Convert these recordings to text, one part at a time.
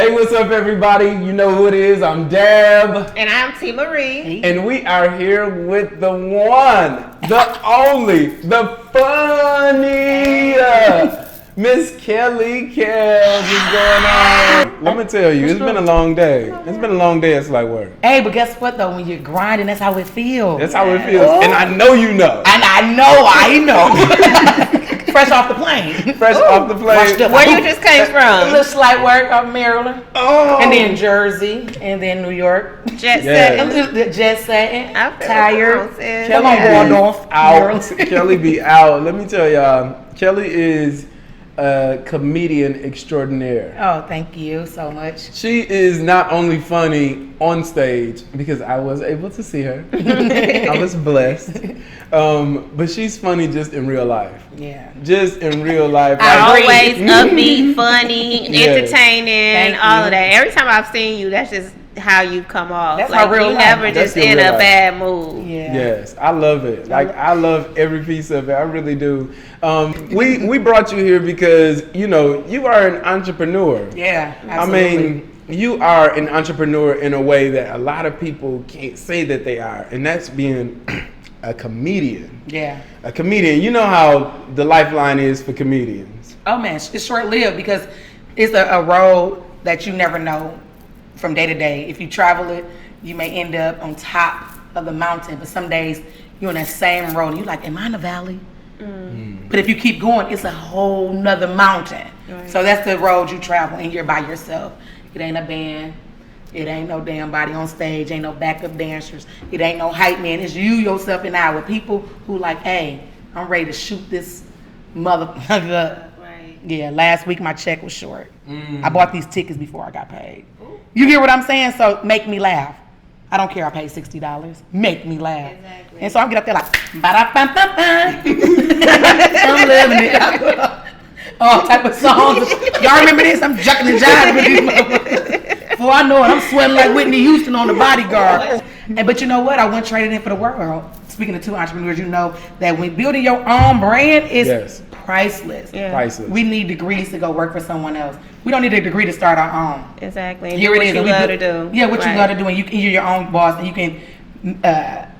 Hey, what's up, everybody? You know who it is. I'm Deb. And I'm T. Marie. And we are here with the one, the only, the funny Miss Kelly Kellz is going on. Let me tell you, it's been a long day. It's been a long day at Slight Work. Hey, but guess what though? When you're grinding, that's how it feels. That's how it feels. Oh. And I know you know. And I know. Fresh off the plane. Fresh off the plane. Where you just came from? A little Slight Work of Maryland. Oh. And then Jersey. And then New York. Jet setting. Jet setting. Tired. Come on, Waldorf. Out. Kelly be out. Let me tell y'all, Kelly is a comedian extraordinaire. Oh, thank you so much. She is not only funny on stage, because I was able to see her. I was blessed. But she's funny just in real life. Yeah. Just in real life. Always upbeat, funny, entertaining, all of that. Every time I've seen you, that's just how you come off. That's like how real you life. never just in a bad mood. Yeah. Yes, I love it. Like I love every piece of it. I really do. We brought you here because you are an entrepreneur. Yeah, absolutely. I mean, you are an entrepreneur in a way that a lot of people can't say that they are, and that's being a comedian. Yeah. A comedian. You know how the lifeline is for comedians. Oh man, it's short-lived because it's a road that you never know from day to day. If you travel it, you may end up on top of the mountain, but some days you're on that same road and you're like, am I in the valley? But if you keep going, it's a whole nother mountain. Right. So that's the road you travel and you're by yourself. It ain't a band. It ain't no damn body on stage. Ain't no backup dancers. It ain't no hype man. It's you, yourself, and I with people who like, hey, I'm ready to shoot this motherfucker up. Right. Yeah, last week my check was short. I bought these tickets before I got paid. You get what I'm saying? So make me laugh. I don't care I paid $60. Make me laugh. Exactly. And so I get up there like, ba-da-bum-bum-bum. I'm living it. All type of songs. Y'all remember this? I'm jucking and jiving with these motherfuckers. Before I know it, I'm sweating like Whitney Houston on The Bodyguard. But you know what? I wouldn't trade it in for the world. Speaking of two entrepreneurs, you know that when building your own brand is priceless. Yeah. Priceless. We need degrees to go work for someone else. We don't need a degree to start our own. Exactly. And do what you love to do. Yeah, what you love to do, and you're your own boss, and you can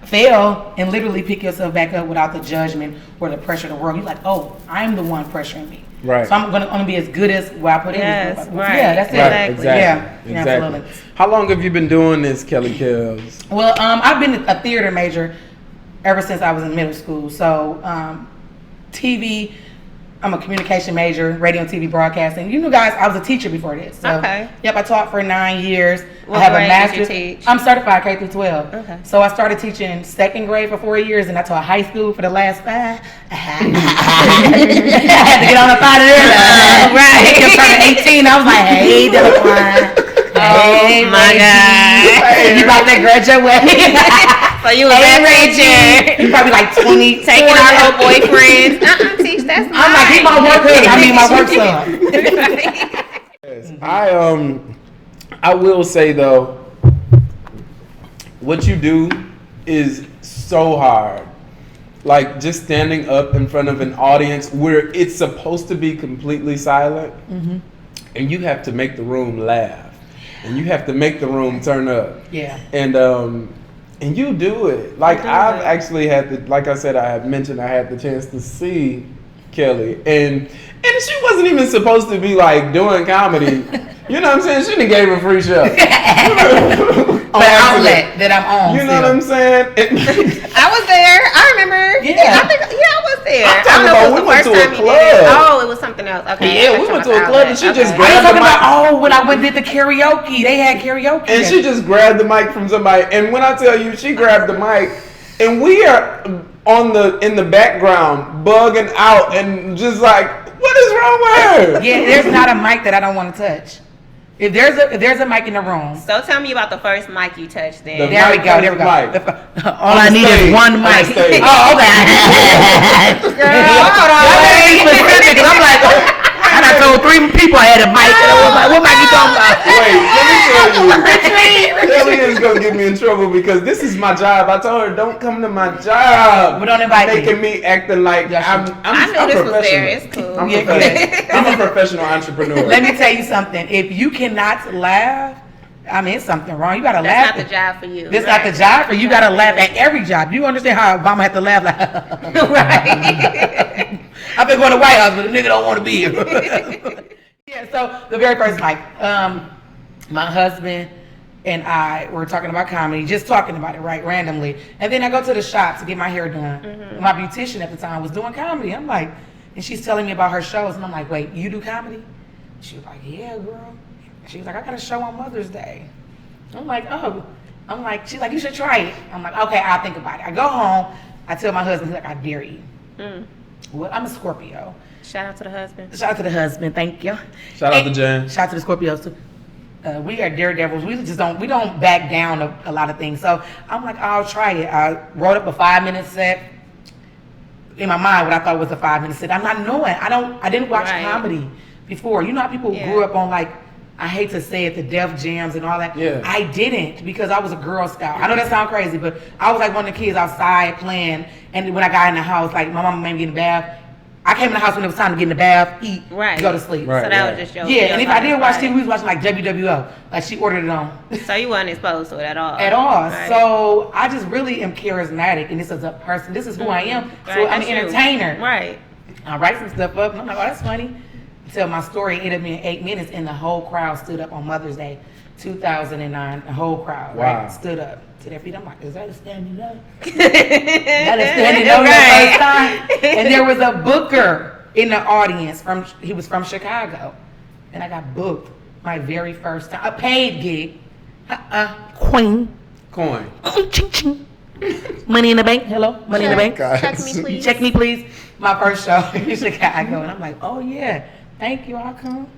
fail and literally pick yourself back up without the judgment or the pressure of the world. You're like, oh, I'm the one pressuring me. Right. So I'm gonna be as good as what I put in. Yes, right. Yeah, that's it. Right, exactly. Yeah, exactly. Absolutely. How long have you been doing this, Kelly Kellz? Well, I've been a theater major ever since I was in middle school. So TV, I'm a communication major, radio and TV broadcasting. You know, guys, I was a teacher before this. So, okay. Yep, I taught for 9 years. What I have grade a master's. did you teach? I'm certified K through 12. Okay. So I started teaching second grade for 4 years, and I taught high school for the last 5. I had to get on up out of there. Right. I started 18. I was like, hey, Delaware. Hey, my God. You about to graduate? So you was that teacher. You probably like 20. Taking our little boyfriends. Teach, that's mine. I'm like, he my work husband. I mean, my work son. Yes. I will say though, what you do is so hard. Like just standing up in front of an audience where it's supposed to be completely silent, and you have to make the room laugh, and you have to make the room turn up. Yeah. And you do it. Like I've actually had the, like I said, I had mentioned I had the chance to see Kelly, and she wasn't even supposed to be like doing comedy. You know what I'm saying? She done gave a free show. The outlet that I'm on. You know what I'm saying? I was there. I remember. Yeah. I was there. I'm talking about we went to a club. Oh, it was something else. Okay. Yeah, we went to a club and she just I grabbed was the talking mic. about, when I went did the karaoke. They had karaoke. And she just grabbed the mic from somebody. And when I tell you, she grabbed the mic, and we are in the background bugging out and just like, what is wrong with her? Yeah, there's not a mic that I don't want to touch. If there's a mic in the room. So tell me about the first mic you touched then. There we go. All I need is one mic. Oh, okay. Girl, hold on. I'm like, I done told 3 people I had a mic. And I was like, what mic you talking about? Wait, let me tell you. Kelly is going to give me in trouble because this is my job. I told her, don't come to my job. But don't invite making me acting like I'm this professional. was there. It's cool. I'm a professional entrepreneur. Let me tell you something. If you cannot laugh, I mean, it's something wrong. You gotta laugh. That's not the job for you. This not the job for you. You gotta laugh at every job. You understand how Obama had to laugh like, Right. I've been going to White House, but the nigga don't want to be here. Yeah. So the very first night, my husband and I were talking about comedy, just talking about it, right, randomly. And then I go to the shop to get my hair done. Mm-hmm. My beautician at the time was doing comedy. I'm like, and she's telling me about her shows, and I'm like, wait, you do comedy? She was like, yeah, girl. She was like, I got a show on Mother's Day. I'm like, oh. I'm like, she's like, you should try it. I'm like, okay, I'll think about it. I go home. I tell my husband, he's like, I dare you. Well, I'm a Scorpio. Shout out to the husband. Shout out to the husband. Thank you. Shout out to Jen. Shout out to the Scorpios too. We are daredevils. We don't back down a lot of things. So I'm like, I'll try it. I wrote up a 5-minute set. In my mind, what I thought was a 5-minute set. I'm not knowing. I didn't watch comedy before. You know how people grew up on, like, I hate to say it, the Def Jams and all that. Yeah. I didn't, because I was a Girl Scout. I know that sounds crazy, but I was like one of the kids outside playing. And when I got in the house, like, my mama made me get in the bath. I came in the house when it was time to get in the bath, eat, go to sleep. Right, so that was just your and if I did watch TV, we was watching like WWO. Like, she ordered it on. So you weren't exposed to it at all? At all. Right. So I just really am charismatic, and this is a person. This is who I am. So I'm an entertainer. Right. I write some stuff up, and I'm like, oh, that's funny. Until my story ended up being 8 minutes, and the whole crowd stood up on Mother's Day, 2009. The whole crowd stood up to their feet. I'm like, is that a standing up? That is standing up the first time. And there was a booker in the audience. He was from Chicago, and I got booked my very first time, a paid gig. Coin. Ching, ching. Money in the bank. Hello, money in the bank. Check me, please. Check me, please. My first show in Chicago, and I'm like, oh yeah, thank you. I'll come.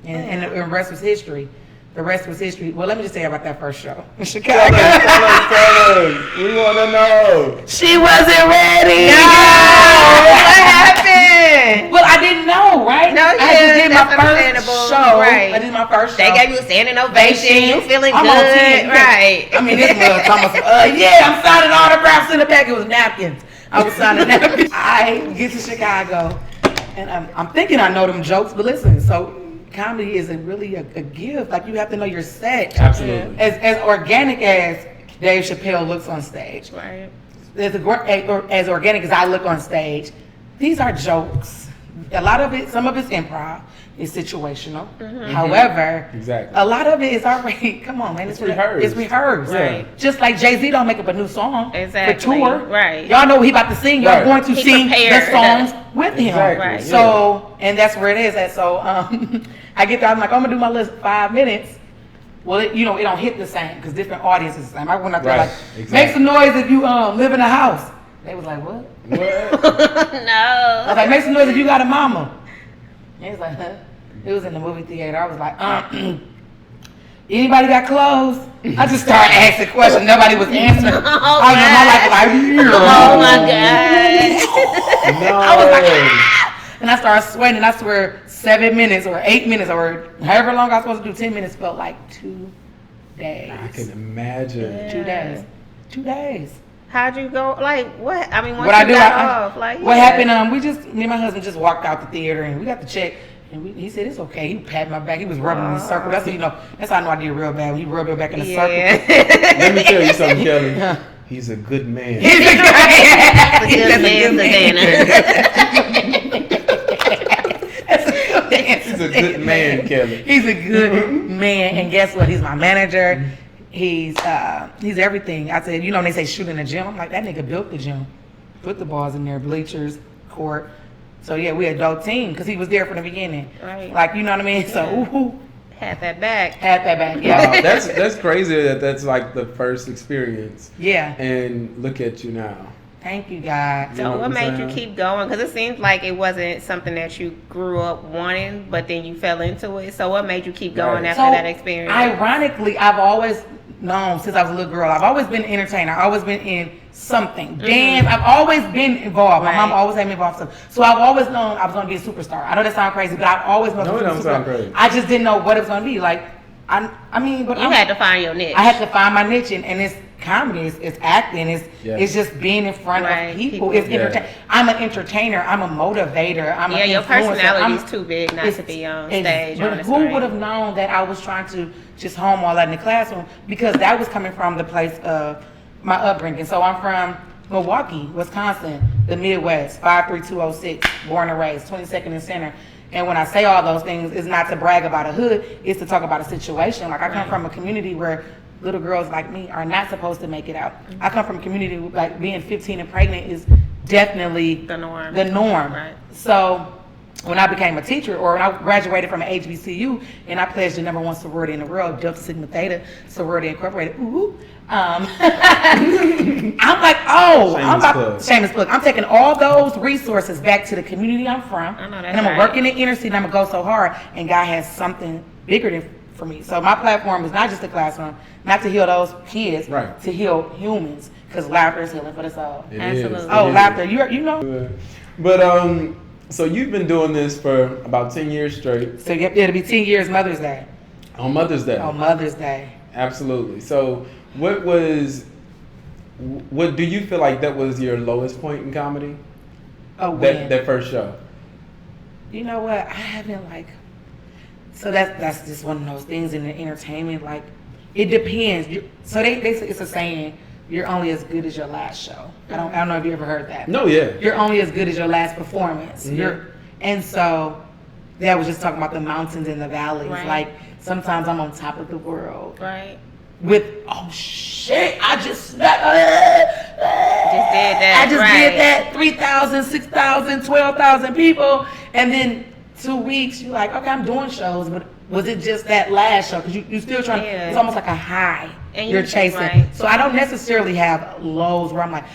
And the rest was history. The rest was history. Well, let me just tell you about that first show in Chicago. Tell us. We want to know. She wasn't ready. No, what happened? Well, I didn't know, right? No, I just did my first show. Right. I did my first show. They gave you a standing ovation. You feeling I'm good, on 10, right? I mean, this was Thomas. Yeah, I'm signing autographs in the back. It was napkins. I was signing napkins. I get to Chicago, and I'm thinking I know them jokes, but listen, so comedy isn't really a gift. Like, you have to know your set. Absolutely. As organic as Dave Chappelle looks on stage. Right. As organic as I look on stage, these are jokes. A lot of it, some of it's improv, it's situational. Mm-hmm. However, a lot of it is already, come on, man. It's rehearsed. It's rehearsed. Right. Just like Jay-Z don't make up a new song for tour. Right. Y'all know what he about to sing. Y'all going to sing the songs with him. Exactly. Right. So, and that's where it is at. So, I get there, I'm like, I'm gonna do my list 5 minutes. Well, it don't hit the same because different audiences the same. I went out there like, make some noise if you live in a house. They was like, what? No. I was like, make some noise if you got a mama. He was like, huh? It was in the movie theater. I was like, anybody got clothes? I just started asking questions. Nobody was answering. Oh, I was in my life like, oh my God. No. I was like, ah! And I started sweating. I swear, 7 minutes or 8 minutes or however long I was supposed to do, 10 minutes felt like 2 days. I can imagine. Yeah. 2 days. 2 days. How'd you go? Like, what? I mean, once what you I got do, off, like, what happened? Me and my husband just walked out the theater and we got the check. And he said, it's okay. He patted my back. He was rubbing in the circle. That's how that's how I know I did real bad. When he rubbed your back in the circle. Let me tell you something, Kelly. He's a good man. He's a good man. He's a good man, Kelly. He's a good man. And guess what? He's my manager. He's everything. I said, when they say shoot in the gym, I'm like, that nigga built the gym. Put the balls in there, bleachers, court. So yeah, we a dope team because he was there from the beginning. Right. Like, you know what I mean? So had that back. Yeah. Wow, that's crazy that's like the first experience. Yeah. And look at you now. Thank you, God. So what made you keep going? Because it seems like it wasn't something that you grew up wanting, but then you fell into it. So what made you keep going after that experience? Ironically, I've always known since I was a little girl. I've always been an entertainer. I've always been in something. Dance. I've always been involved. My mom always had me involved in stuff. So I've always known I was going to be a superstar. I know that sounds crazy, but I've always known I was going to be a superstar. I just didn't know what it was going to be. Like, I mean, but You had to find your niche. I had to find my niche, and it's comedy, it's acting, it's just being in front of people. It's I'm an entertainer, I'm a motivator, I'm an influencer. Your personality is too big not to be on stage. But who would have known that I was trying to just home all that in the classroom? Because that was coming from the place of my upbringing. So I'm from Milwaukee, Wisconsin, the Midwest, 53206, born and raised, 22nd and Center. And when I say all those things, it's not to brag about a hood, it's to talk about a situation. Like I come from a community where little girls like me are not supposed to make it out. I come from a community like being 15 and pregnant is definitely the norm. Right. So when I became a teacher, or when I graduated from an HBCU and I pledged the #1 sorority in the world, Delta Sigma Theta Sorority Incorporated. I'm like, shameless plug. I'm taking all those resources back to the community I'm from, and I'm gonna work in the inner city. And I'm gonna go so hard, and God has something bigger than for me. So my platform is not just a classroom, not to heal those kids, to heal humans, because laughter is healing for the soul. Absolutely. Laughter, you know. But so you've been doing this for about 10 years straight. So it'll be 10 years Mother's Day. On Mother's Day. On Mother's Day. Absolutely. So what do you feel like that was your lowest point in comedy? That first show. You know what? I haven't so that's just one of those things in the entertainment. Like, it depends. So they say, it's a saying, you're only as good as your last show. I don't know if you ever heard that. No, yeah. You're only as good as your last performance. Mm-hmm. And so that was just talking about the mountains and the valleys. Right. Like, sometimes I'm on top of the world. Right. With, oh shit, I just did that. I just did that. 3,000, 6,000, 12,000 people. And then 2 weeks, you're like, okay, I'm doing shows, but was it just that last show? Because you're still trying to, it's almost like a high and you're chasing. Right. So I don't necessarily have lows where I'm like,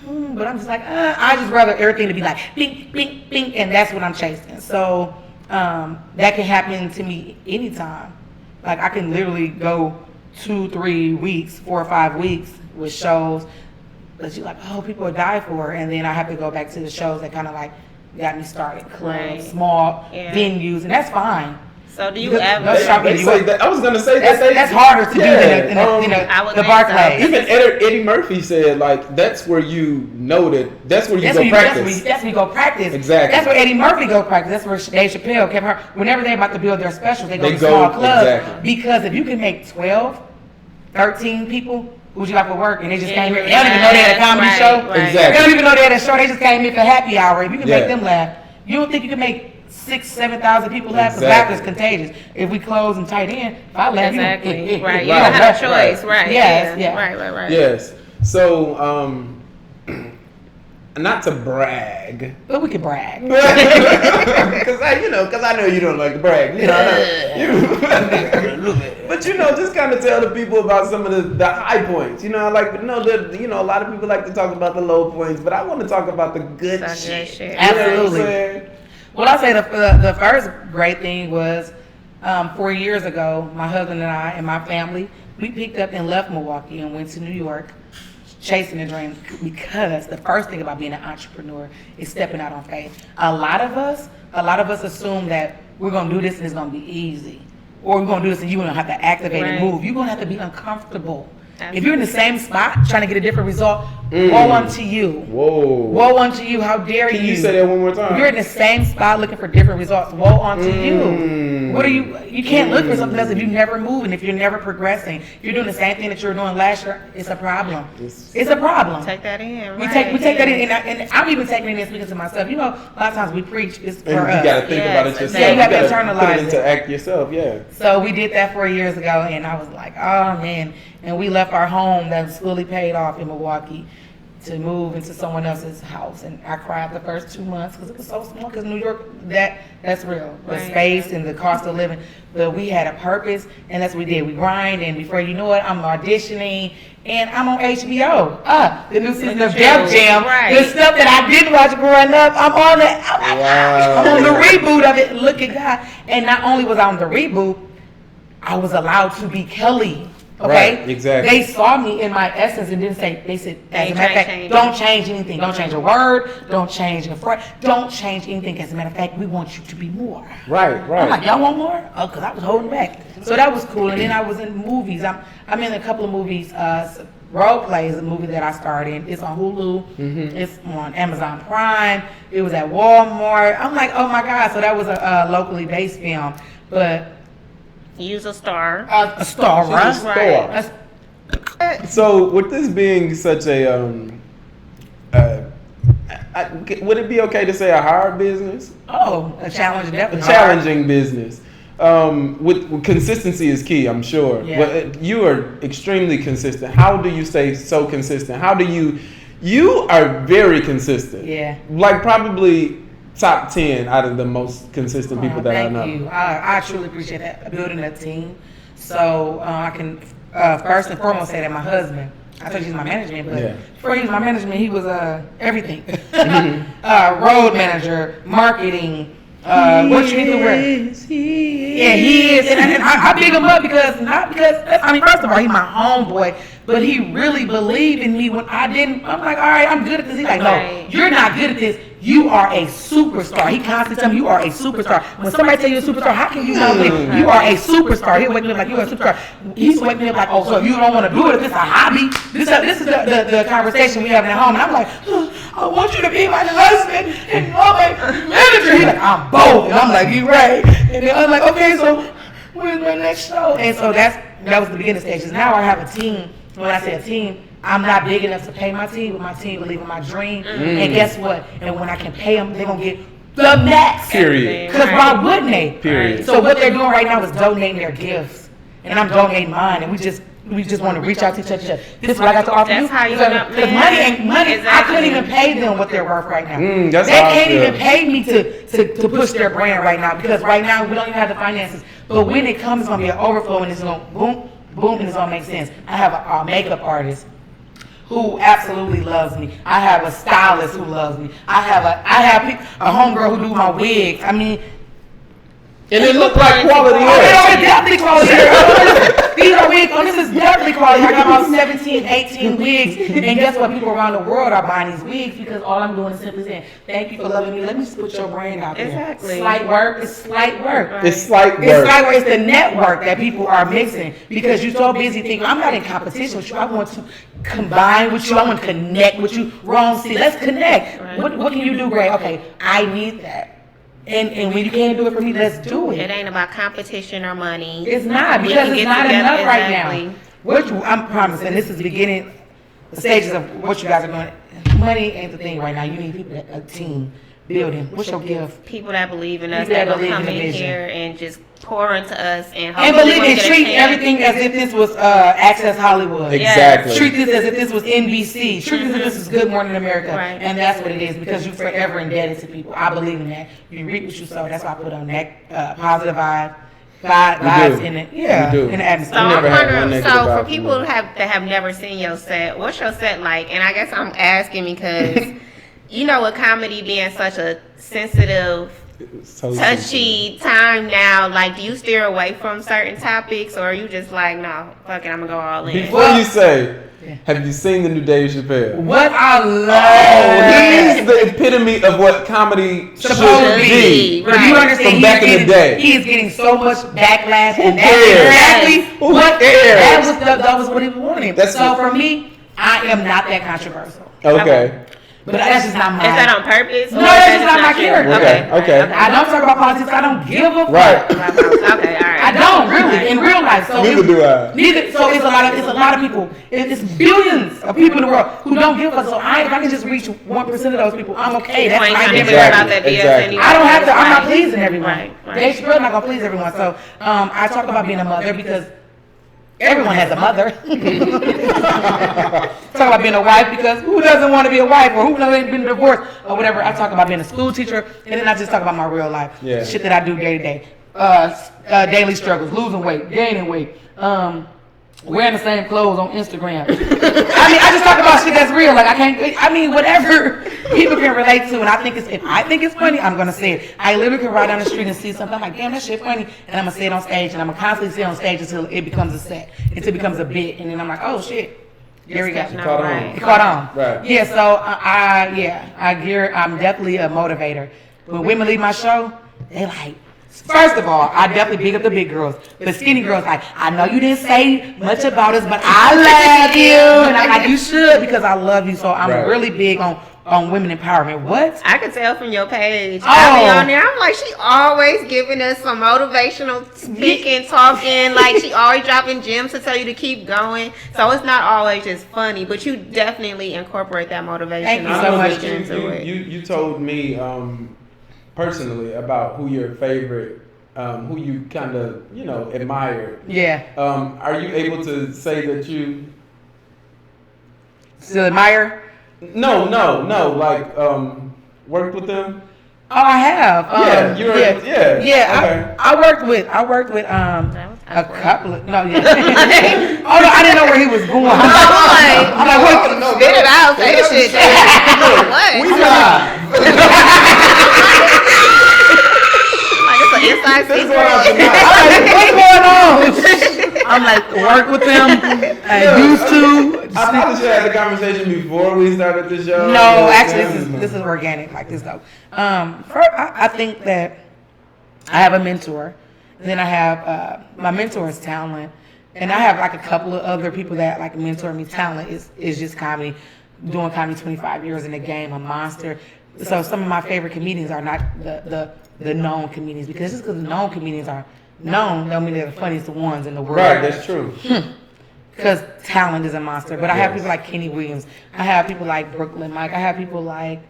but I'm just like, I just rather everything to be like, bing, bing, bing, and that's what I'm chasing. So that can happen to me anytime. Like, I can literally go 2, 3 weeks, 4 or 5 weeks with shows that you're like, oh, people would die for, and then I have to go back to the shows that kind of like got me started, clubs, small venues, and that's fine. So do you ever? I was gonna say that's harder to do than the Barclays. So. Even Eddie Murphy said, like, that's where you know that's where you go practice. That's where you go practice. Exactly. That's where Eddie Murphy go practice. That's where Dave Chappelle, Kevin Hart. Whenever they're about to build their specials, they go to small clubs. Exactly. Because if you can make 12, 13 people who'd you like for work, and they just came here. They don't even know they had a comedy show. Exactly. They don't even know they had a show. They just came here for happy hour. If you can make them laugh, you don't think you can make 6,000, 7,000 people laugh? Because laughter is contagious. If we close and tight in, if I laugh, you don't have a choice, right? Yes, yeah. Right. Yes. So, not to brag, but we can brag. Because I know you don't like to brag. But just kind of tell the people about some of the high points. I like to know that a lot of people like to talk about the low points, but I want to talk about the good shit. Absolutely. Well, I'll say the first great thing was 4 years ago, my husband and I and my family, we picked up and left Milwaukee and went to New York, chasing a dream, because the first thing about being an entrepreneur is stepping out on faith. A lot of us assume that we're going to do this and it's going to be easy. Or we're going to do this and you're going to have to activate and move. You're going to have to be uncomfortable. Absolutely. If you're in the same spot trying to get a different result, woe unto you. Woe unto you. How dare you? Can you say that one more time? If you're in the same spot looking for different results, woe unto you. What are you can't look for something else if you never move and if you're never progressing. If you're doing the same thing that you were doing last year, it's a problem. It's a problem. Take that in. We take that in, and I'm even taking it in speaking to myself. A lot of times we preach, it's for us. You gotta think about it yourself. Yeah, you have to internalize put it into act yourself, yeah. So we did that 4 years ago, and I was like, oh man. And we left our home that was fully paid off in Milwaukee to move into someone else's house. And I cried the first 2 months because it was so small. Because New York, that's real. The space and the cost of living. But we had a purpose, and that's what we did. We grind, and before you know it, I'm auditioning, and I'm on HBO. The new season of Def Jam. The stuff that I didn't watch growing up, I'm on it. I'm on the reboot of it. Look at God. And not only was I on the reboot, I was allowed to be Kelly. Okay, Right, exactly. They saw me in my essence and didn't say. They said, as a matter of fact, don't change anything. Don't change a word. Don't change a phrase. Don't change anything. As a matter of fact, we want you to be more. Right. I'm like, y'all want more? Oh, because I was holding back. So that was cool. And then I was in movies. I'm in a couple of movies. Role Play is a movie that I starred in. It's on Hulu. It's on Amazon Prime. It was at Walmart. I'm like, oh my God. So that was a locally based film. But use a star. A star, She's a star. So with this being such a would it be okay to say a hard business? Oh, a challenge, definitely. A challenging business. With consistency is key, I'm sure. Yeah. But you are extremely consistent. How do you stay so consistent? How do you are very consistent. Yeah. Like probably top 10 out of the most consistent people that I know. Thank you. I truly appreciate that, building a team. So I can first and foremost say that my husband, I told you he's my management, but before he was my management, he was everything. Road manager, marketing, what you need to wear. Yeah, he is. And I big him up because, first of all, he's my homeboy, but he really believed in me when I didn't. I'm like, all right, I'm good at this. He's like, no, you're not good at this. You are a superstar. He constantly tells me you are a superstar. When somebody tell you a superstar, how can you not believe you are a superstar? He'll wake me up like, you're a superstar. He's waking me up like, oh, so you don't want to do it if it's a hobby? This is the conversation we having at home. And I'm like, I want you to be my husband and my manager. He's like, I'm both. And I'm like, you right. And then I'm like, okay, so when's my next show? And so that was the beginning stages. Now I have a team. When I say a team, I'm not big enough to pay my team, but my team believe in my dream. And guess what? And when I can pay them, they're going to get the max. Period. Because why wouldn't they? Period. So what they're doing right now is donating their gifts. And I'm donating mine. And we just want to reach out to each other. This is what I got to offer you. That's how you end up. Because money, Exactly. I couldn't even pay them what they're worth right now. That's They how I can't feel. even pay me to push their brand right now. Because right now, we don't even have the finances. But when it comes, it's going to be an overflow and it's going to boom, boom, and it's going to make sense. I have a makeup artist who absolutely loves me. I have a stylist who loves me. I have a homegirl who do my wigs. I mean, And it looked like quality oh, hair. it's definitely quality hair. These are wigs. Oh, this is definitely quality. I got about 17, 18 wigs. And guess what? People around the world are buying these wigs because all I'm doing is simply saying, thank you for loving me. Let me just put your brand out there. Exactly. Slight work. It's slight work. Right. It's slight It's work. like it's the network that people are mixing because you're so busy thinking, I'm not in competition with you. I want to combine with you. I want to connect with you. Wrong, see, let's connect. Right. What can you do, Gray? Okay, I need that. And when you can't do it for me, let's do It it. ain't about competition or money. It's not We because can it's get not together, enough right exactly. now. I'm promising this is the beginning, the stages of what you guys are doing. Money ain't the thing right now. You need people, a team building. What's your gift? People that believe in us, People that that will believe come in the in vision. here and just pour into us and And hopefully believe we'll and get a treat chance. everything as if this was Access Hollywood. Exactly. Treat this as if this was NBC. Treat this as if this is Good Morning America. Right. And that's what it is because you're forever indebted to people. I believe in that. You reap what you sow. That's why I put on that positive vibes in it. Yeah, We do. in the So atmosphere. I I'm never had one wondering, negative so vibe for from people it. that have never seen your set, what's your set like? And I guess I'm asking because, you know, with comedy being such a sensitive, So touchy time now, like, do you steer away from certain topics, or are you just like, no, fuck it, I'm gonna go all in? Before you say, have you seen the new Dave Chappelle? What I love. Oh, he's the epitome of what comedy Supposed should to be. But you understand, From back in the day. he is getting so much backlash, Who and cares? that's exactly Who what cares? that was what he wanted. That's so it. for me, I am not that controversial. Okay. But that's just not my. Is that on purpose? No, or that's is just that not my you? character. Okay. I don't talk about politics. I don't give a fuck. Right. Okay, all right. I don't really in real life. So Neither do I. Neither. So it's a lot of people. It's billions of people in the world who don't give a fuck. So if I can just reach 1% of those people, I'm okay. That's You ain't my trying to difference. care about that BS Exactly. anyway. I don't have to. I'm not Right. pleasing everyone. Right. Dave Chappelle not gonna please everyone. So I talk about being a mother because everyone has a mother. Talk about being a wife because who doesn't want to be a wife or who hasn't been divorced or whatever. I talk about being a school teacher and then I just talk about my real life. Yeah. Shit that I do day to day. Daily struggles, losing weight, gaining weight, wearing the same clothes on Instagram. I just talk about shit that's real. Like whatever people can relate to, and I think if I think it's funny, I'm gonna say it. I literally can ride down the street and see something. I'm like, damn, that shit funny, and I'm gonna say it on stage, and I'm gonna constantly say it on stage until it becomes a set, until it becomes a bit, and then I'm like, oh shit. There we go. It caught on. It caught on. Right. Yeah, so I'm definitely a motivator. When women leave my show, they like, first of all, I definitely big up the big girls. But skinny girls like, I know you didn't say much about us, but I love you. And I'm like, you should, because I love you. So I'm really big on women empowerment. What? I could tell from your page. I be on there. I'm like, she always giving us some motivational speaking, talking. Like, she always dropping gems to tell you to keep going. So it's not always just funny, but you definitely incorporate that motivation. Thank you so much. You told me personally about who your favorite, who you kind of, admired. Yeah. Are you able to say that you still admire? No. Like, worked with them. Oh, I have. Okay. I worked with a couple of oh no, I didn't know where he was going. I'm like, what? Spit it out, say shit. What? We live. Like it's an inside secret. What's going on? I'm like, work with them. I used to. I thought you had the conversation before we started the show. No, actually, this is organic like this though. I think that I have a mentor. And then I have my mentor is talent, and I have like a couple of other people that like mentor me. Talent is just comedy, doing comedy 25 years in the game, a monster. So some of my favorite comedians are not the known comedians, because just because the known comedians are known don't mean they're the funniest ones in the world. Right, that's true. Because talent is a monster. But I have people like Kenny Williams. I have people like Brooklyn Mike. I have people like,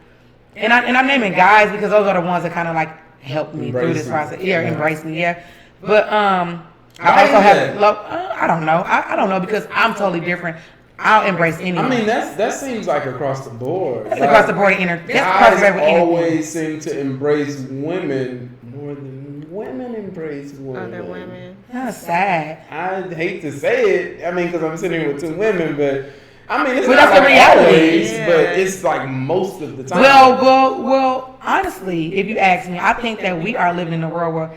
and I'm naming guys because those are the ones that kind of like helped me through this process. Yeah, embrace me. Yeah, but I also have I don't know. I don't know, because I'm totally different. I'll embrace anyone. I mean, that seems like across the board. That's across the board. Guys always seem to embrace women more than women embrace women. Other women. That's sad. I hate to say it. I mean, because I'm sitting here with two women, but I mean, it's but not that's the reality. Always, but it's like most of the time. Well. Honestly, if you ask me, I think that we are living in a world where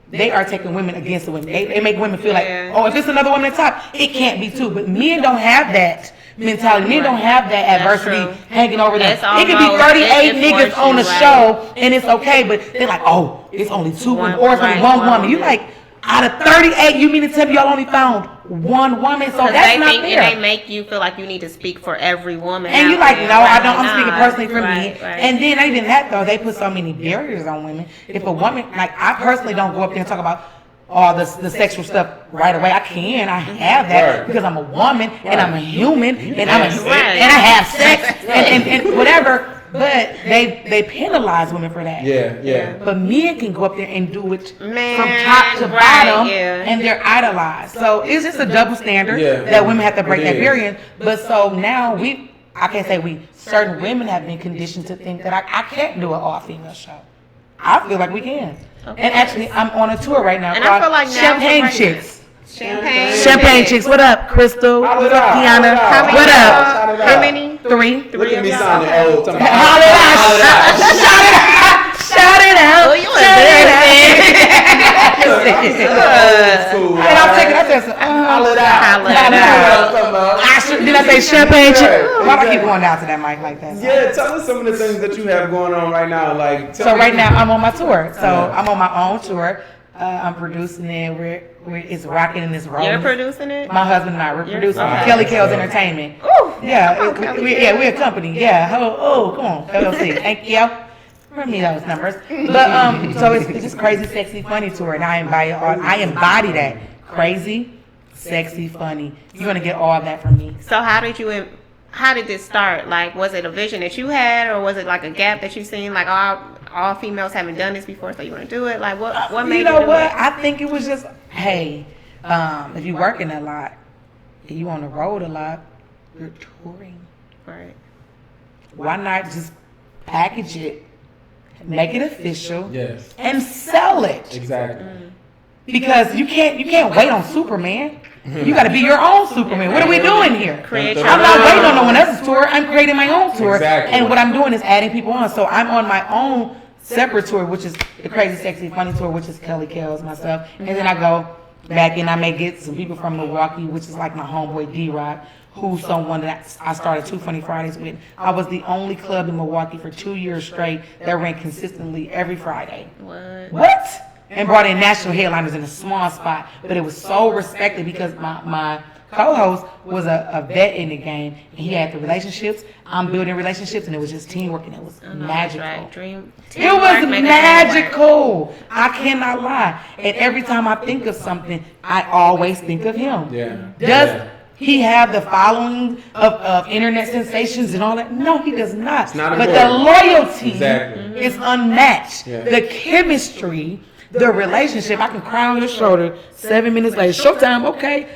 they are taking women against the women. They make women feel like, oh, if it's another woman at the top, it can't be two. But men don't have that mentality. Men don't have that adversity hanging over them. It could be 38 niggas on the show, and it's okay. But they're like, oh, it's only two women, or it's only one woman. You like, out of 38, you mean to tell me y'all only found one woman? So that's not fair. And they make you feel like you need to speak for every woman. And you're like, no, I don't. I'm speaking personally for me. And then not even that though, they put so many barriers on women. If a woman, like, I personally don't go up there and talk about all the sexual stuff right away. I have that because I'm a woman and I'm a human and and I have sex and whatever. But they penalize women for that. Yeah. But men can go up there and do it from top to bottom, and they're idolized. So it's just a double standard that women have to break that barrier. But so now I can't say certain women have been conditioned to think that I can't do an all-female show. I feel like we can. Okay. And actually, I'm on a tour right now. And I feel like Champagne Chicks. Champagne Chicks. What up, Crystal? What up, Kiana? What up? How many? 3. Look at me sounding old. Shout it out. Oh, you a And I'm taking Did I say champagne chick? Why do I keep going down to that mic like that? Yeah, tell us some of the things that you have going on right now. Right now I'm on my tour. So I'm on my own tour. I'm producing it. It's rocking and it's rolling. You're producing it? My husband and I. We're producing Kelly Kellz Entertainment. Ooh, yeah, we're a company. Yeah. Oh, come on, LLC. Thank you. Remember me those numbers. But so it's just crazy, sexy, funny tour, and I embody that crazy, sexy, funny. You're gonna get all that from me. So how did this start? Like, was it a vision that you had, or was it like a gap that you seen? Like, all females haven't done this before, so you want to do it? Like, what made you do it? I think it was just, hey, if you're working a lot, if you on the road a lot, you're touring. Right. Why not just package it, make it official, yes, and sell it? Exactly. because you can't wait on Superman. You got to be your own Superman. What are we doing here? I'm not waiting on no one else's tour. I'm creating my own tour. Exactly. And what I'm doing is adding people on. So I'm on my own separate tour, which is the Crazy Sexy Funny tour, which is Kelly Kellz, myself. And then I go back and I may get some people from Milwaukee, which is like my homeboy D-Rock, who's someone that I started 2 Funny Fridays with. I was the only club in Milwaukee for 2 years straight that ran consistently every Friday. What? And brought in national headliners in a small spot. But it was so respected because my co-host was a vet in the game, and he had the relationships. I'm building relationships, and it was just teamwork, and it was magical. Right. It was magical. I cannot lie. And every time I think of something, I always think of him. Yeah. Does he have the following of internet sensations and all that? No, he does not. It's not but important. the loyalty Exactly. is unmatched. Yeah. The chemistry, the relationship. I can cry on your shoulder 7 minutes later. Showtime, okay.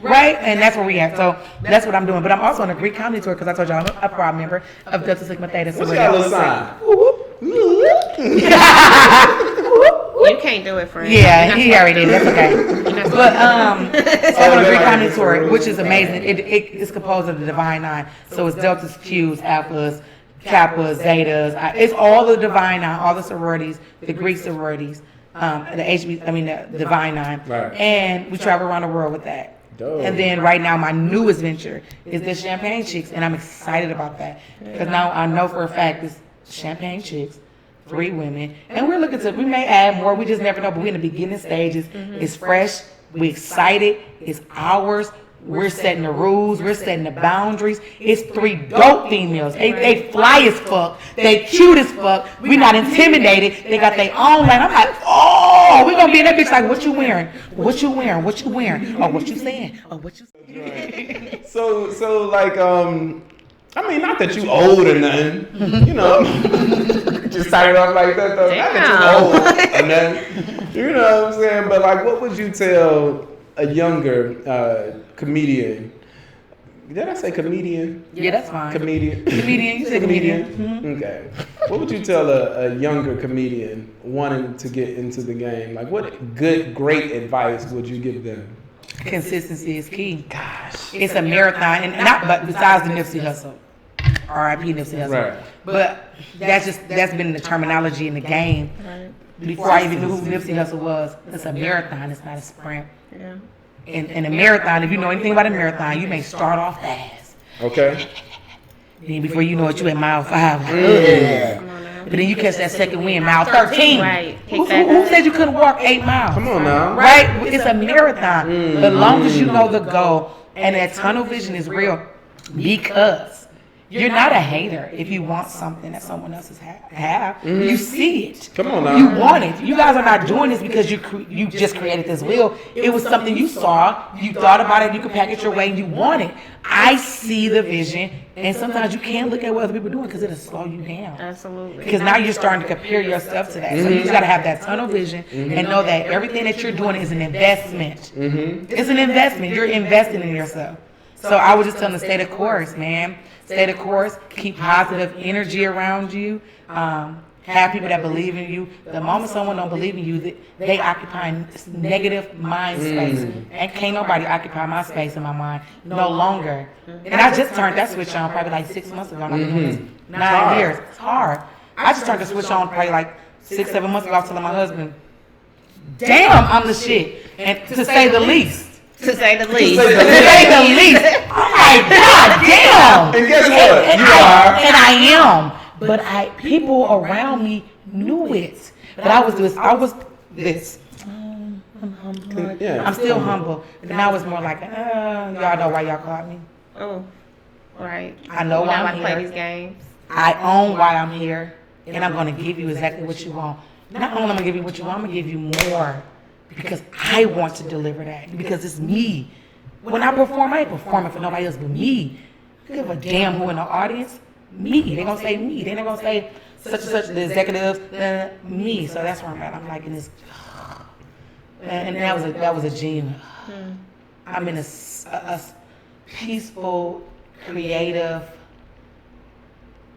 Right? And that's where we at. So that's what I'm doing. But I'm also on a Greek comedy tour because I told y'all I'm a proud member of Delta Sigma Theta. What's your little sign? You can't do it, friend. Yeah, he already did. That's okay. But so I'm on a Greek comedy tour, which is amazing. It is composed of the Divine Nine. So it's Deltas, Qs, Alphas, Kappas, Zetas. It's all the Divine Nine, all the sororities, the Greek sororities, the Divine Nine. Right. And we travel around the world with that. Dope. And then right now my newest venture is the Champagne Chicks, and I'm excited about that because now I know for a fact it's Champagne Chicks, 3 women, and we're looking to, we may add more, we just never know, but we're in the beginning stages. It's fresh, we excited, it's ours, we're setting the rules, we're setting the boundaries. It's 3 dope females. They fly as fuck, they cute as fuck, we not intimidated, they got their own line. I'm like, oh, we're gonna be in that bitch like, what you wearing? What you wearing? What you wearing? Oh, what you saying? Oh, what you saying? So like, I mean, not that you old or nothing, you know. Just started off like that though. Not that you old or nothing, you know what I'm saying? But like, what would you tell a younger comedian? Did I say comedian? Yeah, that's fine. Comedian. Comedian, you said comedian. Okay. What would you tell a younger comedian wanting to get into the game? Like, what great advice would you give them? Consistency is key. Gosh. It's a marathon, and not but besides the Nipsey Hussle. R.I.P. Nipsey Hussle. Right. But that's been the terminology in the game. Right. Before I even knew who Nipsey Hussle was, it's a marathon, it's not a sprint. Yeah. In a marathon, if you know anything about a marathon, you may start off fast. Okay. Then before you know it, you at mile 5. Like, ugh. But then you catch that second wind, mile 13. Right. Who said you couldn't walk 8 miles? Come on now. Right? It's a marathon. The longer as you know the goal, and that tunnel vision is real because you're not a hater if you want something that someone else has have. You see it. Come on now. You want it. You guys are not doing this because you just created this wheel. It was something you saw, you thought about it, you could pack it your way, and you want it. I see the vision, and sometimes you can't look at what other people are doing because it'll slow you down. Absolutely. Because now you're starting to compare yourself to that. So you just got to have that tunnel vision and know that everything that you're doing is an investment. It's an investment. You're investing in yourself. So I would just tell them to stay the course, man. Stay the course. Keep positive energy around you. Have people that believe in you. The moment someone don't believe in you, they occupy negative mind space. And can't nobody occupy my space in my mind no longer. And I just turned that switch on probably like 6 months ago. I've been doing this 9 years. It's hard. I just turned the switch on probably like 6, 7 months ago. I was telling my husband, damn, I'm the shit. And to say the least. To say the least. To say the least. I'm like, God damn. And guess what? And You are. And I am. But people around me knew it. But I was this. I'm humble. Yeah. I'm still humble. And then I was more like, y'all know why y'all called me. Oh, right. I know why I'm play here. these games. I own why I'm here. And I'm going to give you exactly what you want. Not only am I going to give you what you want, I'm going to give you more. Because I want to deliver that. Because it's me. When I perform, I ain't performing for nobody else but me. Give a damn who in the audience. Me. They're going to say me. They're not going to say such and such, the executives. Me. So that's where I'm at. I'm like in this. And that was a gene. I'm in a peaceful, creative,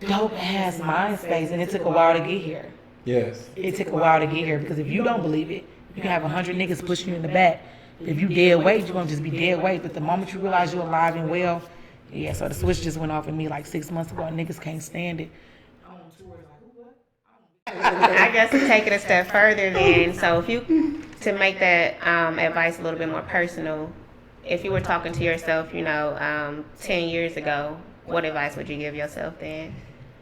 dope ass mind space. And it took a while to get here. Yes. It took a while to get here because if you don't believe it, you can have 100 niggas pushing you in the back. If you dead weight, you're gonna just be dead weight. But the moment you realize you're alive and well, yeah. So the switch just went off in me like 6 months ago. And niggas can't stand it. I guess to take it a step further then, so if you, to make that advice a little bit more personal, if you were talking to yourself, 10 years ago, what advice would you give yourself then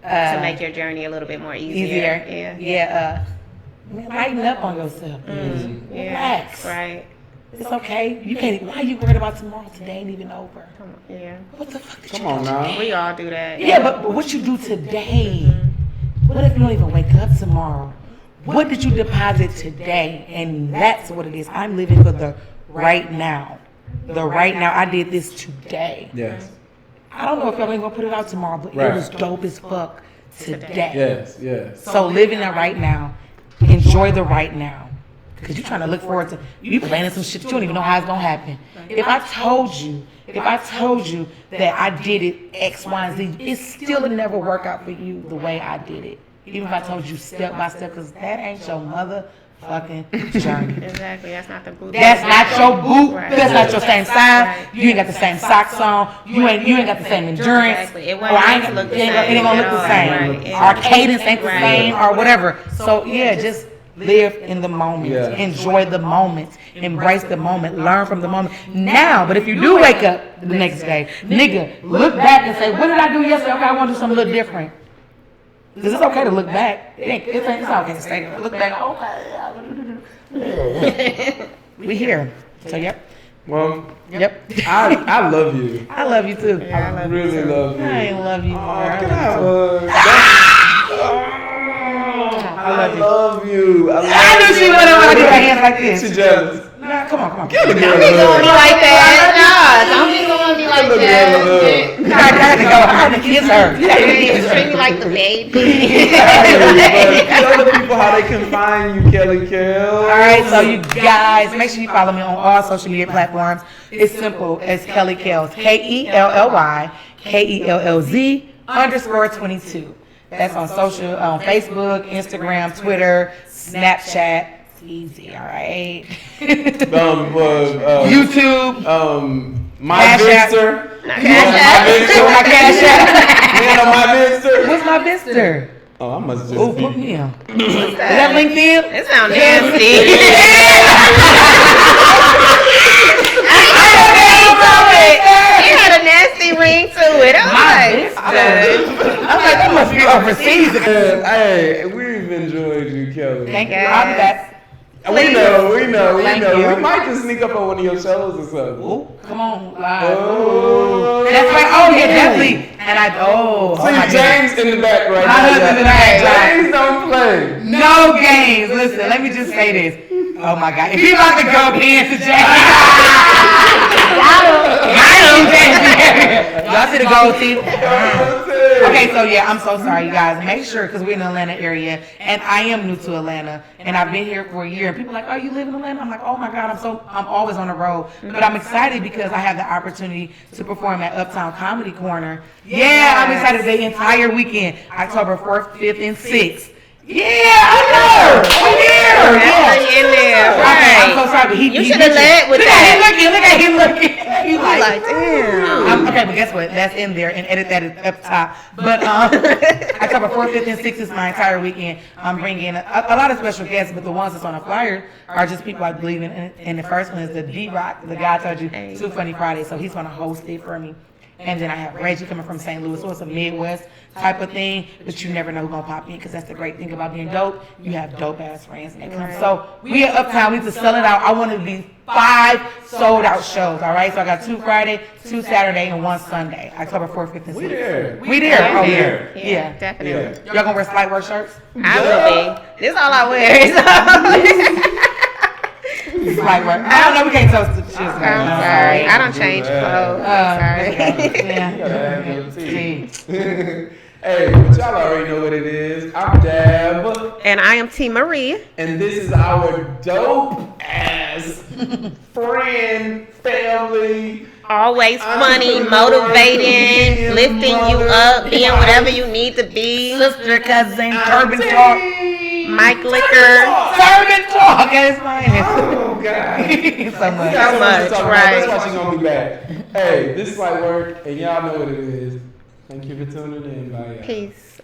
to make your journey a little bit more easier? Man, lighten up on yourself. Relax. Right. It's okay. You can't. Why are you worried about tomorrow? Today ain't even over. Yeah. What the fuck did Come you on do now. today? We all do that. Yeah, but what you do today? What if you don't even wake up tomorrow? What did you deposit today? And that's what it is. I'm living for the right now. The right now. I did this today. Yes. I don't know if y'all ain't gonna put it out tomorrow, but it was dope as fuck today. Yes. Yes. So live in the right now. Enjoy the right now. Because you're trying to look forward to, you planning some shit that you don't even know how it's going to happen. If I told you that I did it X, Y, and Z, it still would never work out for you the way I did it. Even if I told you step by step, because that ain't your motherfucking journey. Exactly. That's not the boot. That's not your boot. Right. That's not your same size. Right. You ain't got the same socks on. You ain't got the same endurance. Exactly. It Or I ain't look the it same. ain't gonna look the same. Right. Our cadence ain't the Right. same or whatever. So yeah, just live in the moment. Yeah. Enjoy the moment. Embrace the moment. Learn from the moment. Now, but if you do wake up the next day, nigga, look back and say, what did I do yesterday? Okay, I want to do something a little different. Because it's okay to look back. It's okay to stay there. Look back. Okay. We here. So yep. Well, Yep. I love you. I love you too. I really love you. I ain't love you more. Can I have a I love you. I knew she would have her hands like this. She jealous. Nah, come on. Give the girl Don't a be doing me hug. like that. No, don't be doing me like Give the girl a that. hug. I had to go. I had to kiss her. You treat me like the baby. Tell the people how they can find you, Kelly Kellz. All right, so you guys, make sure you follow me on all social media platforms. It's simple as Kelly Kellz, KELLY_KELLZ_22. That's on social, on Facebook, Instagram, Twitter, Snapchat. It's easy, all right. YouTube. My Cash App. Vinster. My Cash App. Man on my Vinster. What's my Vinster? Oh, I must just Oh, be. put me in. Is that LinkedIn? It sounds nasty. It had a nasty ring to it. I'm like, you must be overseas. Hey, we've enjoyed you, Kelly. Thank you. I'll be back. We know. Thank you. We might just sneak up on one of your shows or something. Oh, come on, live. Oh. That's right. Oh, yeah, definitely. And See, James in the back right My now. husband's in the back. James don't play. No games. Listen, let me just say this. Oh my God. If you about to go dance to James. Y'all see the gold teeth? Okay, so yeah, I'm so sorry, you guys. Make sure, because we're in the Atlanta area, and I am new to Atlanta, and I've been here for a year, and people are like, oh, you live in Atlanta? I'm like, oh my God, I'm always on the road. But I'm excited because I have the opportunity to perform at Uptown Comedy Corner. Yeah, I'm excited the entire weekend, October 4th, 5th, and 6th. Yeah, I know. We're here. Definitely in there. Okay, Right. I'm so sorry, but You should have led with that. Look at him looking. You like, damn. Okay, but guess what? That's in there, and edit that up top. But October 4th, 5th, and 6th is my entire weekend. I'm bringing a lot of special guests, but the ones that's on the flyer are just people I believe in. And the first one is the D-Rock, the guy I told you, Too Funny Friday, so he's going to host it for me. And then I have Reggie coming from St. Louis, so it's a Midwest type of thing, but you never know who's gonna pop in, because that's the great thing about being dope. You have dope ass friends that come. So we are Uptown. We need to sell it out. I want it to be 5 sold out shows. All right. So I got 2 Friday, 2 Saturday, and 1 Sunday. October 4th, 5th, and 6th. We there. We there. Oh there. yeah. Yeah, definitely. Y'all gonna wear slight work shirts? I will be. This is all I wear. Slight work. I don't know. We can't toast the shit. I'm sorry. I don't change clothes. I'm sorry. Hey, but y'all already know what it is. I'm Dab. And I am T. Marie. And this is our dope ass friend, family. Always funny, motivating, lifting you up, being whatever you need to be. Sister, cousin, turban talk. Mike Liquor. Serving talk at his finest. Oh God. So much. So much, right. That's why she's gonna be back. Hey, this is like work, and y'all know what it is. Thank you for tuning in. Bye. Peace.